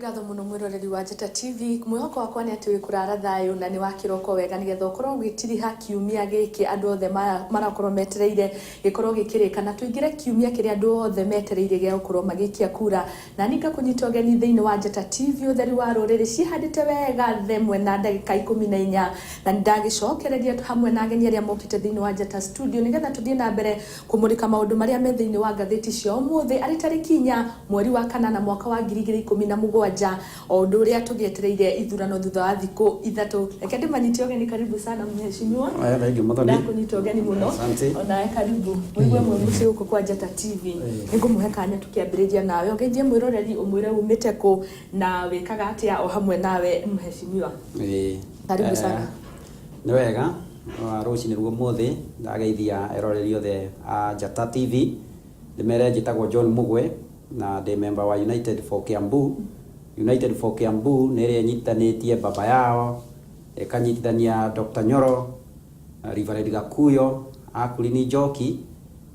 Ngatho muno mwiroreri wa Njata TV mwihoko wakwa ni ati kurara thayo na ni wa kiroko wega nigetha ukorwo gitiriha kiumia giki andu othe marakorwo metereire gikorwo gikirika na tuingire kiumia kiri andu othe metereire gia gukorwo magikia kura na ninga kunyita ugeni thiini wa Njata TV utheri wa ruriri cihandite wega themwe na ndagika 14 na ndagicokereria hamwe na ageni aria mokite thiini wa Njata studio nigetha tuthie na mbere kumurika maundu maria me thiini wa ngatheti cia umuthi ari tariki 4 mweri wa kanana mwaka wa 2017 o ndu ria tugietereire ithurano thutha wa thiku ithatu reke ndimanyite ogeni karibu sana mheshimiwa thank you muthoni ndakunyita ogeni muno ona karibu mwigwe mwemuci uko kwa Njata TV ningumuhe kanya tukiambiriria nawe ongeithie mwiroreri umwire umite ku na wikaga atia o hamwe nawe mheshimiwa karibu sana ni wega rucini ruo muthi ndageithia eroreri othe a Njata TV ndimere njitagwo John Mugwe na ndi member wa United for Kiambu. United for Kiambu nere nyitanitie baba yao ekanyitithania Dr. Nyoro Reverend Gakuyo Akulini Njoki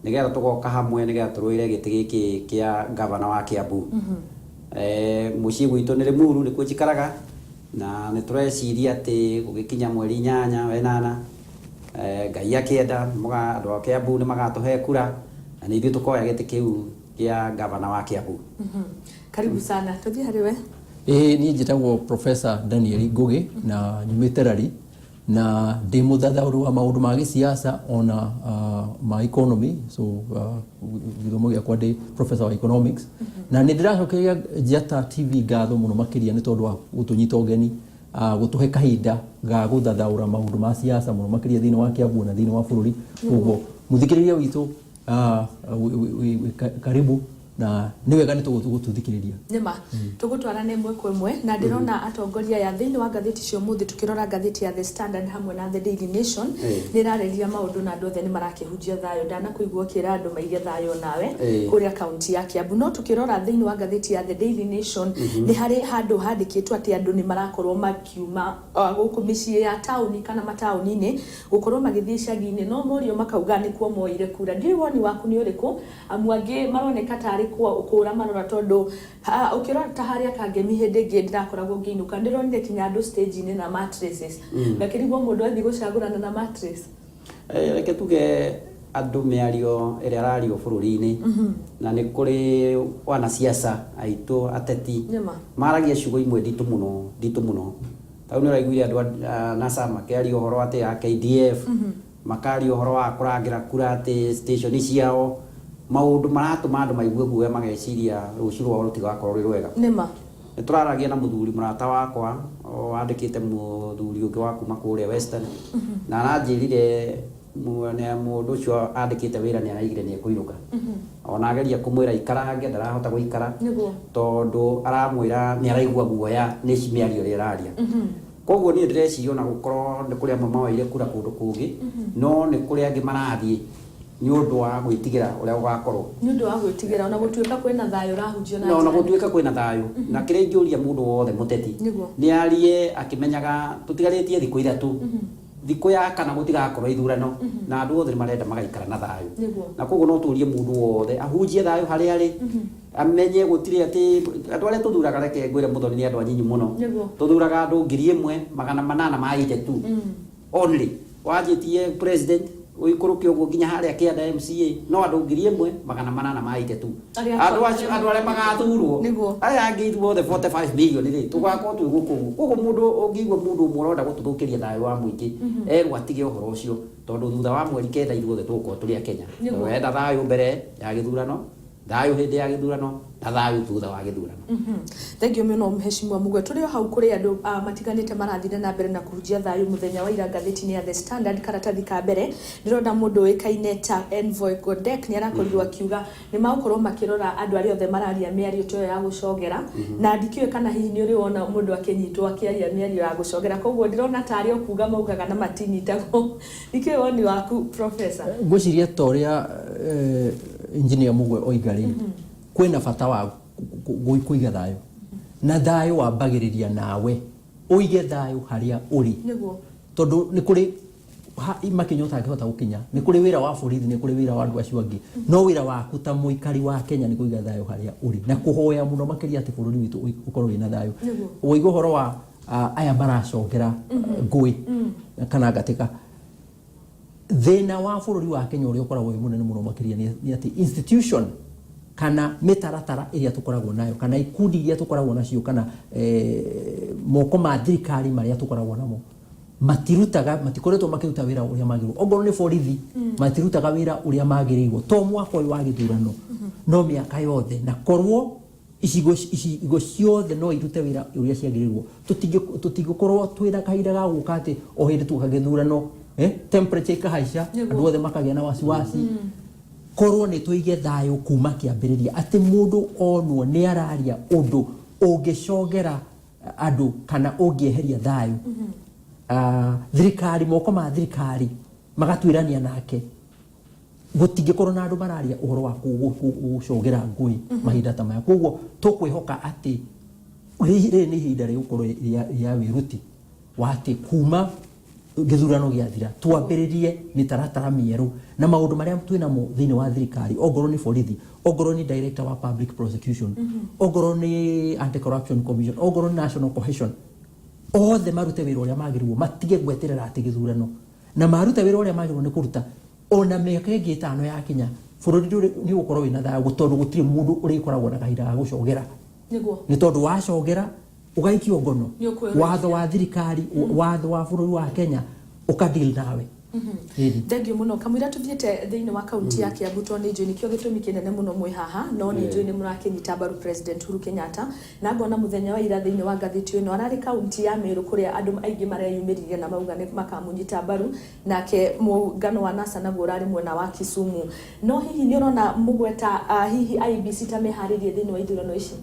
nigetha tugoka hamwe nigetha turuire giti giki kia governor wa Kiambu. Muci gwitu ni Limuru ni kwikaraga na ni tureciria ati gugikinya mweri 8 wenana Ngai akienda muga andu a Kiambu ni magatuhe kura na ni ithu tukoya giti kiu kia governor wa Kiambu. Karibu sana tuthie hariwe ni njitagwo Professor Daniel Ngugi na nyumite rari na ndi muthathauru wa maundu ma gisiasa ona ma economy so githomo giakwa ndi professor wa economics na ni ndiracokeria Njata TV ngatho muno makiria ni tondu wa gutunyita ugeni gutuhe kahinda ga guthathaura maundu ma siasa muno makiria thiini wa Kiambu na thiini wa bururi uguo muthikiriria witu karibu na ni wega ni tugututhikiriria nima tugutwarane mwe kwa mwe na ndirona atongoria ya thiini wa ngatheti cio muthi tukirora ngatheti ya The Standard hamwe na The Daily Nation nirareria maundu na andu othe ni marakihujia thayo ndana kuigua kira andu maige thayo nawe kuria kaunti ya Kiambu no tukirora thiini wa ngatheti ya The Daily Nation ni hari handu handikitwo ati andu ni marakorwo makiuma guku micii ya tauni kana matauni-ini gukorwo magithii cagi-ini no morio makauga ni kuo moire kura ndiri woni waku ni uriku amwangi maroneka tari kura marora tondu ukirora ta haria kangemi hindi ngi ndirakoragwo ngiinuka ndironire kinya andu stage ni na mattresses ngakirigwo mundu athi gucagurana na mattress reke tuge andu miario iri arario bururi-ini na ni kuri wana siasa aitu ateti maragia ciugo imwe nditu muno tau ni raiguire andu NASA makiaria uhoro ati ya KDF makaria uhoro wa kurangira kura ati station ciao maundu maratuma andu maigue guoya mageciria ruciu rwao rutigakorwo ri rwega nima turaragia na muthuri murata wakwa wandikite muthuri ungi wa kuma kuria Western na aranjirire mundu ucio andikite wira ni araigire ni ekuinuka ona ageria kumwira ikarange ndarahota guikara tondu aramwira ni araigua guoya ni cimiario riraria koguo ni ndireciria na gukorwo ni kuria mama waire kura kundu kungi no ni kuria angi marathie ni undu wa gwitigira uria ugakorwo ni undu wa gwitigira ona gutuika kwina thayo rahujio na ona gutuika kwina thayo na kire njuria mundu wothe muteti ni arie akimenyaga tutigaritie thiku ithatu thiku ya kana gutigakorwo ithurano na andu othe marenda magaikara na thayo na koguo no turie mundu wothe ahujie thayo haria ari amenye gutire ati andu aria tuthuraga reke ngwire muthoni ni andu anyinyi muno tuthuraga andu 1,800 maite tu only wajitie president uikuruke uguo nginya haria kianda MCA no andu 1,800 maite tu andu aria magathurwo aya angi wothe 45 million ri tugakorwo twi guku guku mundu ungigwa mundu muronda gututhukiria thayo wa muingi atige uhoro ucio tondu thutha wa mweri 9 ithuothe tugukorwo turi a Kenya wenda thayo mbere ya githurano thayo hindi ya githurano na thayo thutha wa githurano thank you muno mheshimiwa Mugwe turi hau kuri andu matiganite marathire na mbere na kuhujia thayo muthenya wa ira ngatheti-ini ya The Standard karatathi ka mbere ndirona mundu wikaine ta Envoy Godek ni arakorirwo akiuga ni magukorwo makirora andu aria othe mararia miario toyo ya gucogera na ndikiwe kana hihi ni uri wona mundu akinyitwo akiaria miario ya gucogera koguo ndirona tari okuga maugaga na matinyitagwo ndikiwe woni waku professor ngwiciria toria engineer Mugwe oigari kwina bata wa kuiga thayo na thayo wambagiriria nawe uige thayo haria uri tondu ni kuri makinyota ngihota gukinya ni kuri wira wa borithi ni kuri wira wa andu acio angi no wira waku ta muikari wa Kenya ni kuiga thayo haria uri na kuhoya muno makiria ati bururi witu ukorwo wina thayo uigo horo wa aya maracongera ngui kana gatika thina wa bururi wa Kenya uri ukoragwo wi munene muno makiria ni ati institution kana mitaratara iria tukoragwo nayo kana ikundi iria tukoragwo nacio kana moko ma thirikari maria tukoragwo namo matikoretwo makiruta wira uria magirwo ongoro ni borithi matirutaga wira uria magirwo to mwaka uyu wa githurano no miaka yothe na korwo icigo ciothe no irute wira uria ciagirwo tutigikorwo twira kahinda ga guka ati o hindi tukagithurano temperature ikahaica andu othe makagia na wasiwasi korwo ni tuige thayo kuma kiambiriria ati mundu onwo ni araria undu ungicogera andu kana ungieheria thayo thirikari moko ma thirikari magatwirania nake gutingikorwo na andu mararia uhoro wa gucogera ngui mahinda ta maya koguo tukwihoka ati riri ni ihinda ri gukorwo ya wiruti wa ati kuma githurano giathira twambiririe mitaratara mieru na maundu maria twinamo thiini wa thirikari ongoro ni borithi ongoro ni director wa public prosecution ongoro ni anti corruption commission ongoro ni national cohesion othe marute wira uria magirwo matige gweterera ati githurano na marute wira uria magirwo ni kuruta ona miaka ingi 5 ya Kenya bururi ni gukorwo wina thayo gutondu gutiri mundu uri koragwo na kahinda ga gucogera niguo ni tondu wacogera ugaikio ngono watho wa thirikari watho wa bururi wa Kenya ukadil nawe Thank you muno kamwira tuthiete thiini wa kaunti ya Kiambu toni njui nikio gitumi kinene muno mwi haha no ni njui ni murakinyita baru President Uhuru Kenyatta na ngona muthenya wa ira thiini wa gathiti ino arari kaunti ya Meru kuria andu aingi mareyumiririe na mauga ni makamunyita baru nake mugano wa NASA naguo urari mwena wa Kisumu no hihi ni urona mugweta hihi IEBC ta meharirie thiini wa ithurano ici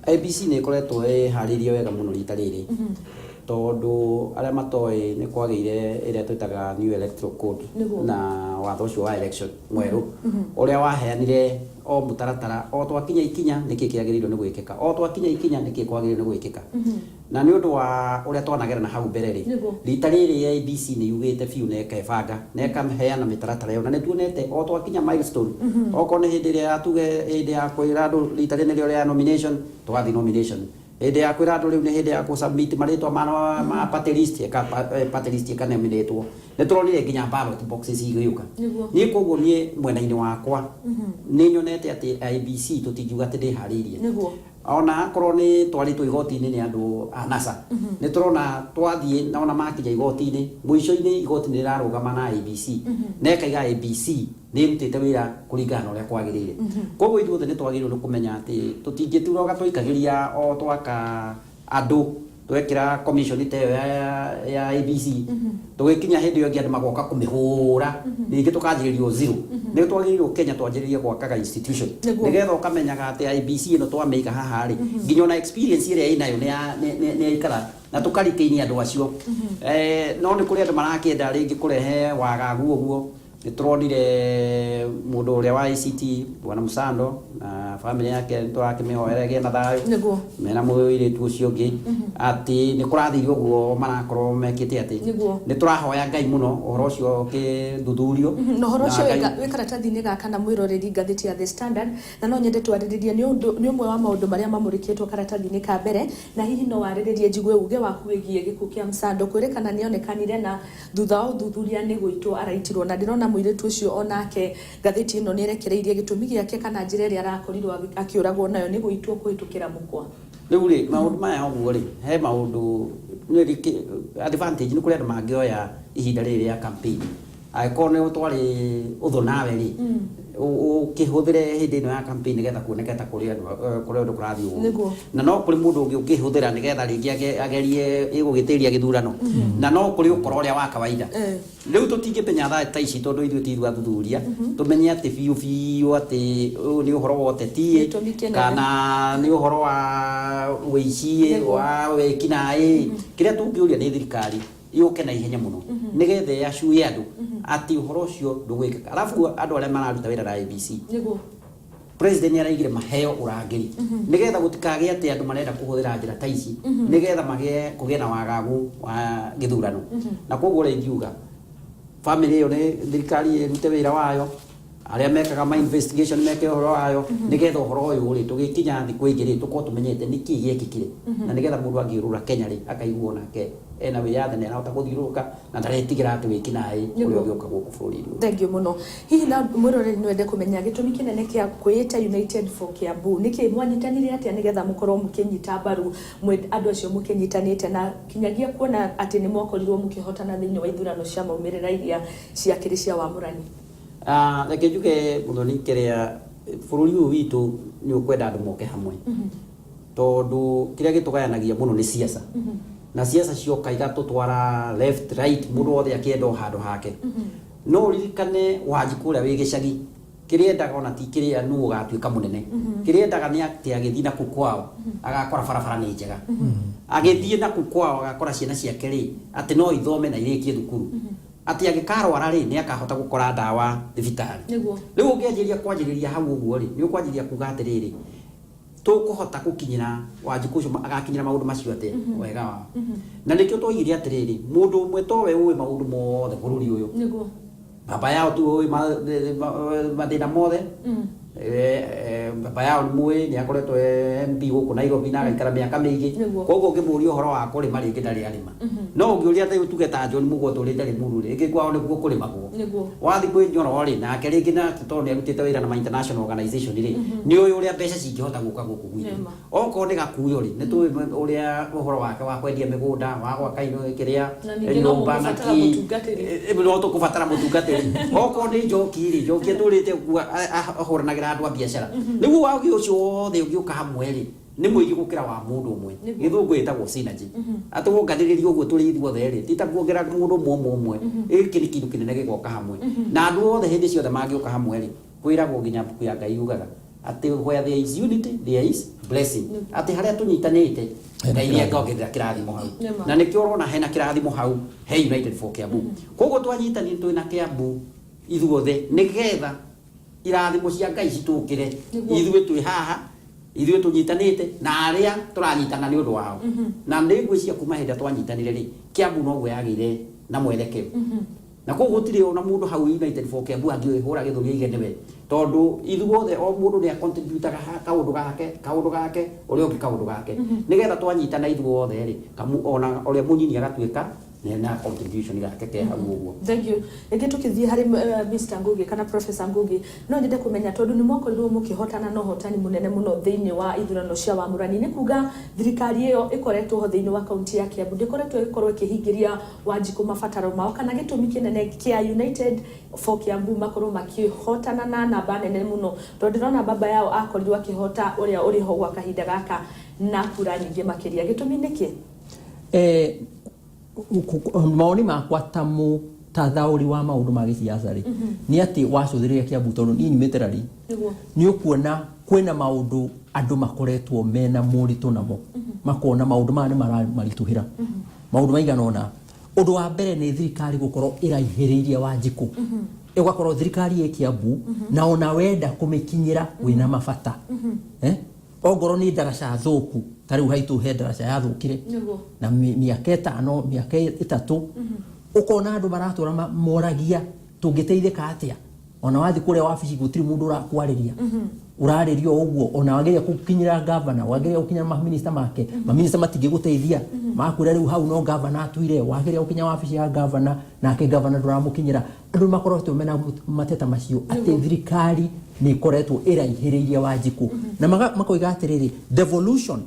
IEBC ni koretwo haririe wega muno rita riri tondu aria matoi ni kwageire iria twitaga new electoral code na watho ucio wa election mweru uria waheanire o mutaratara o twakinya ikinya niki kiagirirwo ni gwikika o twakinya ikinya niki kwagirirwo ni gwikika na ni undu wa uria twanagera na hau mbere ri rita riri ya IEBC ni yugite fiu na ekebanga na ekaheana mitaratara yo na ni tuonete o twakinya milestone okorwo ni hindi iria atuge hindi ya kwira andu rita riri ni ria nomination twathi nomination hindi ya kwira andu riu ni hindi ya ku submit maritwa ma party list ikaneminetwo ni turonire nginya ballot boxes igiyuka ni koguo ni mwena-ini wakwa ni nyonete ati IEBC tutingiuga ati ndiharirie ona korwo ni twaritwo igoti-ini ni andu a NASA ni turona twathie na ona makinya igoti-ini muico-ini igoti ni rirarugama na IEBC nekaiga IEBC ni rutite wira kuringana na uria kwagirire koguo ithuothe ni twagirwo ni kumenya ati tutingituroga twikagiria o twaka andu twekira commission ite ya IEBC tugikinya hindi yo ngi andu magoka kumihura ningi tukajiririo zero ni twagirirwo Kenya twanjiririe gwakaga institution nigetha ukamenyaga ati IEBC ino twameiga haha ri nginya na experience iria inayo ni ikara na tukarikeinia andu acio no ni kuri andu marakienda ringi kurehe wagagu uguo ni turonire mundu uria wa ICT bwana Musando na family yake twakimihoeregia na thayo mena mwiri tu ucio ngi ati ni kurathirio guo marakorwo mekite ati ni turahoya Ngai muno uhoro ucio ukithuthurio no horo ucio wi karatathi-ini gaka na mwiroreri ngathiti ya The Standard na no nyende twariririe ni umwe wa maundu maria mamurikitwo karatathi-ini ka mbere na hihi no wariririe njigue uge waku wigie gikuo kia Musando kwirikana nionekanire na thutha wa uthuthuria ni gwitwo araitirwo na ndirona muiritu ucio onake gathiti ino ni erekereirie gitumi giake kana njira iria arakorirwo akiuragwo nayo ni gwitwo kuhitukira mukwa riu ri maundu maya uguo ri he maundu ni advantage ni kuri andu mangioya ihinda riri ya campaign aikorwo ni utwari uthu nawe ri ukihuthire hindi ino ya campaign nigetha kuoneketa kuri andu kurathi uguo na no kuri mundu ungi ukihuthira nigetha ringi agerie igugitiria githurano na no kuri ukoro uria wa kawaida riu tutingimenya thaa ta ici tondu ithuĩ ti thuthuria tumenye ati biu ati ni uhoro wa uteti kana ni uhoro wa wici wa wekinaĩ kiria tungiuria ni thirikari yuke na ihenya muno nigetha yacue andu ati uhoro ucio ndugwikika alafu andu aria mararuta wira na IEBC president araigire maheo urangiri nigetha gutikage ati andu marenda kuhuthira njira ta ici nigetha kugie na wagagu wa githurano na koguo ri ngiuga family yo ne thirikari rute wira wayo aria mekaga ma investigation meke horo wayo nigetha horo uyu ri tugikinya thiku ingiri tuko tumenyete niki giekikire na nigetha mundu angiurura Kenya ri akaiguo nake ena wiyathe ne arahota guthiuruka na ndaretigira ati wikinai uria ugioka guku bururi. Thank you muno. Hihi na mwirore ni wende kumenya gitumi kinene kia kwita United for Kiambu niki mwanyitanire ati nigetha mukorwo mukinyita baru andu acio mukinyitanite na kinyagia kuona ati ni mwakorirwo mukihotana thiini wa ithurano cia maumirira iria cia kiri cia wamurani. Reke njuge muthoni kiria bururi uyu witu ni ukwenda andu moke hamwe tondu kiria gitugayanagia muno ni siasa na siasa cioka igatutwara left right mundu wothe akienda handu hake no ririkane Wanjiku uria wi gicagi kiriendaga ona ti kiria nu ugatuika munene kiriendaga ni ati agithii na kukwao agakora barabara ni njega agithii na kukwao agakora ciana ciake ri ati no ithome na irikie thukuru ati agikarwara ri ni akahota gukora dawa thibitari riu ungianjiria kwanjiriria hau uguo ri ni ukwanjiria kuga atiriri tukuhota gukinyira Wanjiku ucio agakinyira maundu macio ate wega wa na nikio twaigire atiriri mundu umwe towe uwe maundu mothe bururi uyu baba yao tu uwe mathina mothe baba yao ni muwe ni akoretwo MP guku Nairobi na agaikara miaka mingi koguo ngimuria uhoro wa kurima ringi ndari arima no ngiuria tha utugeta John Mugo turi ndari muru ringi kwao niguo kurimagwo wathi kwi Njoro ri nake ringi na tondu ni arutite wira na ma international organization ri ni uyu uria mbeca cingihota guka guku gwitu oko ni gakuyo ri ni tu uria uhoro wake wa kwendia migunda wa gwaka ino kiria nyumba na ki no tukubatara mutungatiri oko ni njoki ri njoki turite ahoranagira andu a biashara niguo wagi ucio wothe ugiuka hamwe ri ni muigi gukira wa mundu umwe githungu itagwo synergy ati wongathiriria uguo turi ithuothe ri tita kuongera mundu umwe iki ni kindu kinene gigoka hamwe na andu othe hindi ciothe magiuka hamwe ri kwiragwo nginya mbuku ya Ngai yugaga ati where there is unity there is blessing ati haria tunyitanite Ngai ni agogethera kirathimo hau na nikio urona hena kirathimo hau he United for Kiambu koguo twanyitani twina Kiambu ithuothe nigetha irathimo cia Ngai citukire ithuĩ twi haha ithuĩ tunyitanite na aria turanyitana ni undu wao na ndigwiciria kuma hinda twanyitanire ri Kiambu no gwe yagire na mwelekeo na koguo gutire ona mundu hau United for Kiambu angihura githuri igenewe tondu ithuothe o mundu ni contributaga kaundu gake uria ungi kaundu gake nigetha twanyitana ithuothe ri kamu ona uria munyini agatuika na contribution yake ke hau uguo. Thank you. Ege tukithie hari Mr. Ngugi kana Professor Ngugi no ndende kumenya tondu ni mwakorirwo mukihotana no hotani munene muno thiini wa ithurano cia wamurani ni kuga thirikari iyo ikoretwo ho thiini wa kaunti ya Kiambu ndikoretwo ikorwo ikihingiria Wanjiku mabataro mao kana gitumi kinene kia United for Kiambu makorwo makihotana na namba nene muno tondu ndona baba yao akorirwo akihota uria uri ho gwa kahinda gaka na kura nyingi makiria gitumi niki maoni makwa ta mutathauri wa maundu ma gisiasa ri ni ati wacuthiriria Kiambu tondu ni nyumeterari ni ukuona kwina maundu andu makoretwo mena muritu namo makona maundu mane marituhira maundu maigana ona undu wa mbere ni thirikari gukorwo iraihiriria Wanjiku igakorwo thirikari ya Kiambu na ona wenda kumikinyira wina mabata ongoro ni ndaraca thuku tari uhaitu he ndaraca ya thukire na miaka 5 miaka 3 ukona andu baratura moragia tungiteithika atia ona wathi kuria wabici gutiri mundu urakwariria uraririo uguo ona wageria kukinyira governor wageria kukinyira ma minister make ma minister matige guteithia makwira riu hau no governor atuire wageria kukinya wabici ya governor nake governor nduramukinyira andu makorotwo mena mateta macio ati thirikari ni koretwo iraihiririe Wanjiku na makoiga atiriri devolution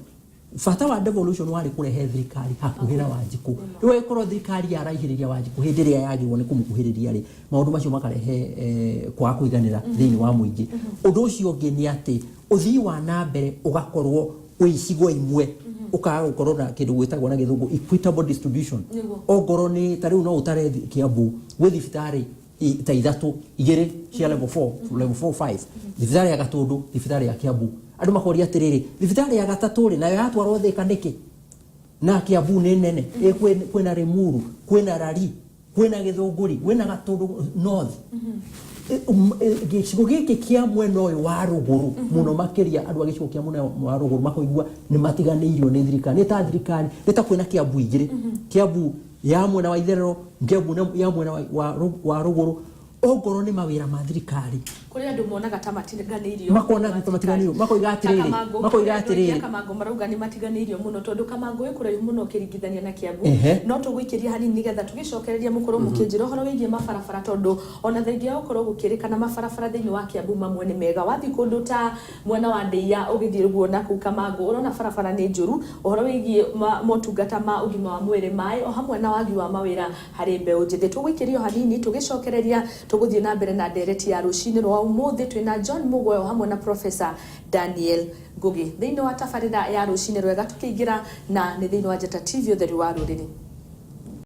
fata wa devolution wari kurehe thirikari hakuhira Wanjiku riwe korwo thirikari yaraihiriria Wanjiku hindi ria yagirwo ni kumukuhiriria ri maundu macio makarehe kwa kuiganira thiini wa muingi undu ucio ungi ni ati uthii wa na mbere ugakorwo uicigo imwe ukaga gukorwo na kindu gwitagwo na githungu equitable distribution ongoro ni tariu no utare Kiambu gwi thibitari ta ithatu igire cia level 4 level 4 5 thibitari ya Gatundu thibitari ya Kiambu andu makoria atiriri thibitari ya Gatatu ri nayo yatwarwo thika ndiki na Kiambu ni nene kwina Rimuru kwina Rari kwina Githunguri kwina Gatundu North gicigo giki kia mwena uyu wa ruguru muno makiria andu agicigo kia mwena wa ruguru makoigua ni matiganeirio ni thirikari ni ta thirikari ni ta kwina Kiambu igire Kiambu ya mwena wa itherero ngembu ya mwena wa ruguru ongoro ni mawira ma thirikari kuri andu monaga ta matiganirio makona ta matiganirio makoiga atiriri Kamango marauga ni matiganirio muno tondu Kamango ikura muno kiringithania na Kiambu no tuguikiria hanini nigetha tugicokereria mukuru mukinjira horo wigie mabarabara tondu ona thengia ukoro gukirikana mabarabara thiini wa Kiambu mamwe ni mega wathi kundu ta mwena wa Ndeia ugithie guona ku Kamango urona barabara ni njuru uhoro wigie motungata ma ugima wa mwiri mai o hamwe na wagi wa mawira hari mbeu njithi tuguikirio hanini tugicokereria tuguthie na mbere na ndereti ya rucini rwa umuthi twina John Mugoyo hamwe na Professor Daniel Ngugi thiini wa tabarira ya rucini rwega tukiingira na ni thiini wa Njata TV utheri wa ruriri.